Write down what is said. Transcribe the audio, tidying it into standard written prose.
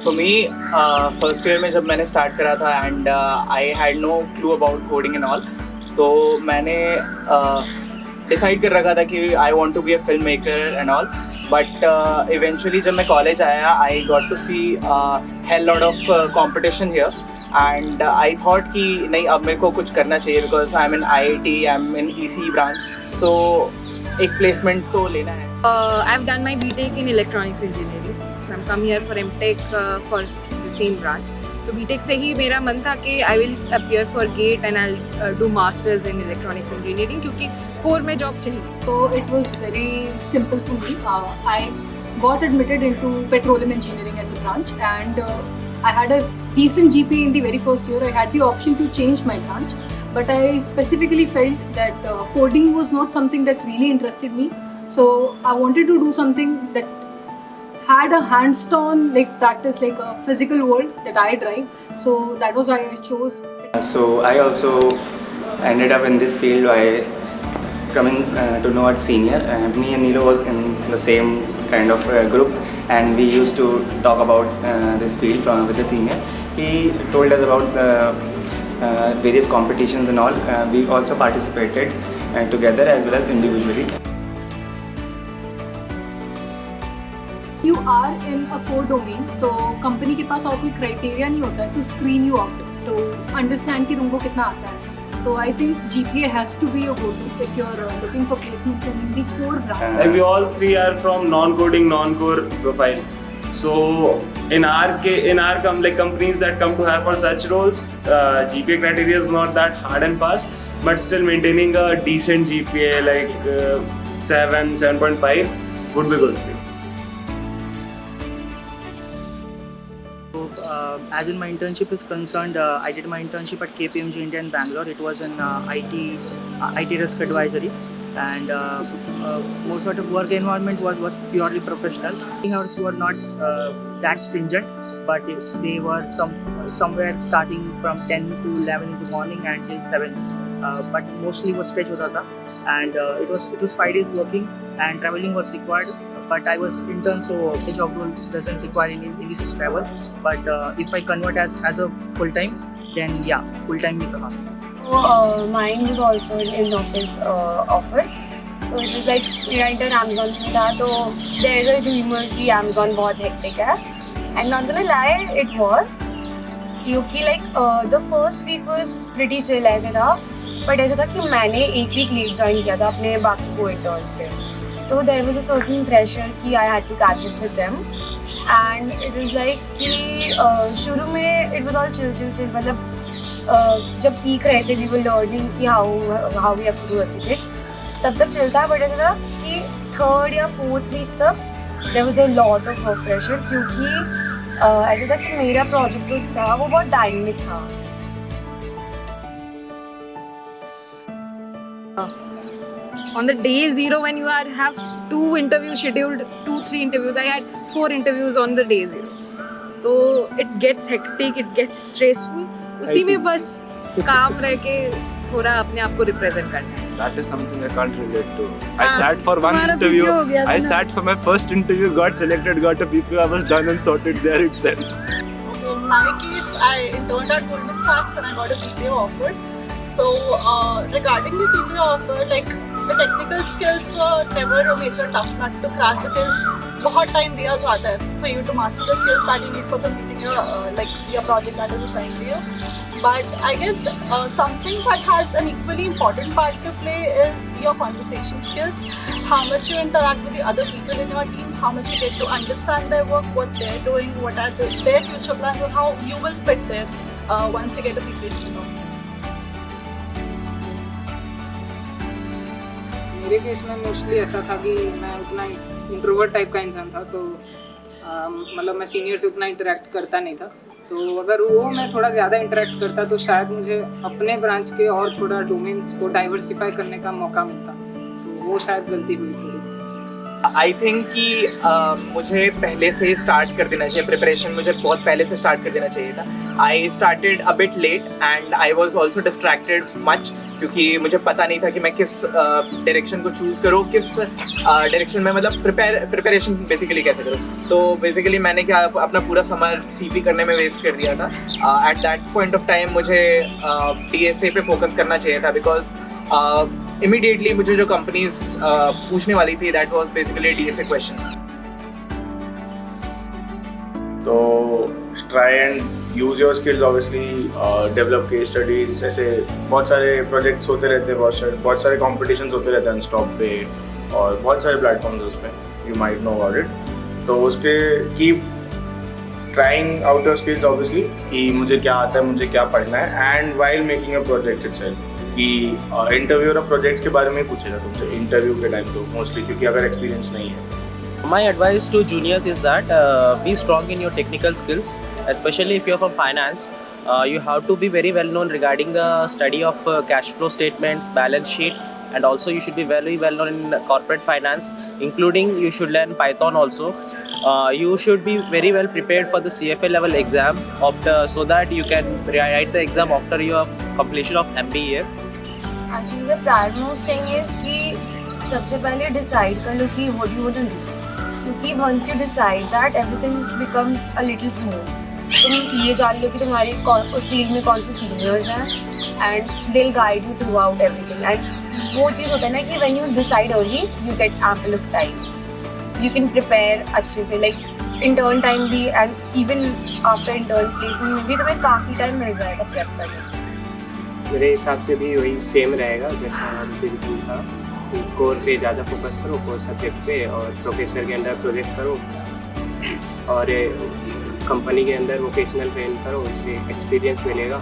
For me first year में जब मैंने स्टार्ट करा था and I had no clue about coding and all, तो मैंने डिसाइड कर रखा था कि I want to be a film maker and all, but eventually जब मैं कॉलेज आया I got to see hell lot of competition here and I thought कि नहीं अब मेरे को कुछ करना चाहिए because I am in IIT, I am in EC branch, so एक प्लेसमेंट तो लेना है. I've done my BTech in electronics engineering, so I'm come here for MTech for the same branch. तो BTech से ही मेरा मन था कि I will appear for GATE and I'll do masters in electronics engineering क्योंकि core में job चाहिए. So it was very simple for me. I got admitted into petroleum engineering as a branch, and I had a decent GPA in the very first year. I had the option to change my branch, but I specifically felt that coding was not something that really interested me. So I wanted to do something that had a hands-on like practice, like a physical world that I drive. So that was why I chose. So I also ended up in this field by coming to know at senior. Me and Nilo was in the same kind of group, and we used to talk about this field with the senior. He told us about the various competitions and all. We also participated together as well as individually. You are in a core domain, तो company के पास और कोई criteria नहीं होता है to screen you out, to understand कि तुमको कितना आता है. So I think GPA has to be a go-to if you're looking for placements in the core branch. Like we all three are from non-coding, non-core profile. So in our companies that come to have for such roles, GPA criteria is not that hard and fast, but still maintaining a decent GPA like 7.5 would be good. As in my internship is concerned, I did my internship at KPMG India in Bangalore. It was in IT risk advisory, and most sort of work environment was purely professional. Hours were not that stringent, but they were somewhere starting from 10 to 11 in the morning until 7. But mostly was stretch hota tha, and it was 5 days working, and traveling was required. But I was intern, so the job role doesn't require any such travel. But if I convert as a full time, then yeah, full time भी कहा. So mine was also an in-office offer. So it was like मेरा intern Amazon में था, तो there is a rumor कि Amazon बहुत hectic है, and not gonna lie, it was. क्योंकि like the first week was pretty chill ऐसे था, but ऐसा था कि मैंने एक week late join किया था अपने बाकी को intern से. So there was a certain pressure कि I had to catch up with them, and it was like कि शुरू में it was all chill मतलब जब सीख रहे थे we were learning कि how we have to do everything, तब तक chill था. but ऐसा था कि third या fourth week तक there was a lot of work pressure क्योंकि ऐसा था कि मेरा project जो था वो बहुत dynamic था. On the day zero when you have 2 interviews scheduled, 2-3 interviews, I had 4 interviews on the day zero. So it gets hectic, it gets stressful. उसी में बस काम रह के थोड़ा अपने आप को represent करना है. That is something I can't relate to. I sat for one interview. I sat for my first interview, got selected, got a PPO, I was done and sorted there itself. Okay, in my case, I interned at Goldman Sachs and I got a PPO offer. So regarding the PPO offer, like the technical skills were never a major tough nut to crack because बहुत time दिया जाता है for you to master the skills that you need for completing your project that is assigned to you. But I guess something that has an equally important part to play is your conversation skills. How much you interact with the other people in your team, how much you get to understand their work, what they're doing, what are their future plans, or how you will fit there once you get a placement offer. मेरे case में mostly ऐसा था कि मैं उतना introvert type का इंसान था, तो मतलब मैं सीनियर से उतना इंटरेक्ट करता नहीं था. तो अगर वो मैं थोड़ा ज़्यादा इंटरेक्ट करता तो शायद मुझे अपने ब्रांच के और थोड़ा डोमेन्स को डाइवर्सिफाई करने का मौका मिलता. तो वो शायद गलती हुई थोड़ी. आई थिंक कि मुझे पहले से ही स्टार्ट कर देना चाहिए. प्रिपरेशन मुझे बहुत पहले से स्टार्ट कर देना चाहिए था. I started a bit late and I was also distracted much क्योंकि मुझे पता नहीं था कि मैं किस डायरेक्शन को चूज़ करूँ, किस डायरेक्शन में मतलब प्रिपरेशन बेसिकली कैसे करूँ। तो बेसिकली मैंने क्या अपना पूरा समर सीपी करने में वेस्ट कर दिया था। At that point of time मुझे DSA पे फोकस करना चाहिए था, बिकॉज इमीडिएटली मुझे जो कंपनीज पूछने वाली थी that was basically DSA questions. तो try and use your skills, obviously develop case studies, ऐसे बहुत सारे प्रोजेक्ट्स होते रहते हैं, बहुत सारे कॉम्पिटिशन्स होते रहते हैं स्टॉप पे, और बहुत सारे प्लेटफॉर्म्स उस पर you might know about it. तो उसके keep trying out your skills obviously, कि मुझे क्या आता है, मुझे क्या पढ़ना है, and while making a project itself, कि इंटरव्यूअर और प्रोजेक्ट्स के बारे में पूछेगा तुमसे इंटरव्यू के टाइम तो मोस्टली, क्योंकि अगर एक्सपीरियंस नहीं है। My advice to juniors is that be strong in your technical skills, especially if you're from finance. You have to be very well known regarding the study of cash flow statements, balance sheet, and also you should be very well known in corporate finance, including you should learn Python also. You should be very well prepared for the CFA level exam so that you can write the exam after your completion of MBA. I think the primemost thing is कि सबसे पहले decide कर लो कि what you want to do, क्योंकि once you decide that everything becomes a little smooth. तुम ये जान लो कि तुम्हारे उस फील्ड में कौन से सीनियर्स हैं and they'll guide you throughout everything. And वो चीज़ होता है ना कि when you decide early you get ample of time. You can prepare अच्छे से, like intern time भी, and even after intern placement में भी तुम्हें काफ़ी टाइम मिल जाएगा prep करने। मेरे हिसाब से भी वही सेम रहेगा जैसा बिल्कुल था, कोर पे ज़्यादा फोकस करो, कोर सब्जेक्ट पे, और प्रोफेसर के अंदर प्रोजेक्ट करो, और कंपनी के अंदर वोकेशनल ट्रेन करो, उससे एक्सपीरियंस मिलेगा।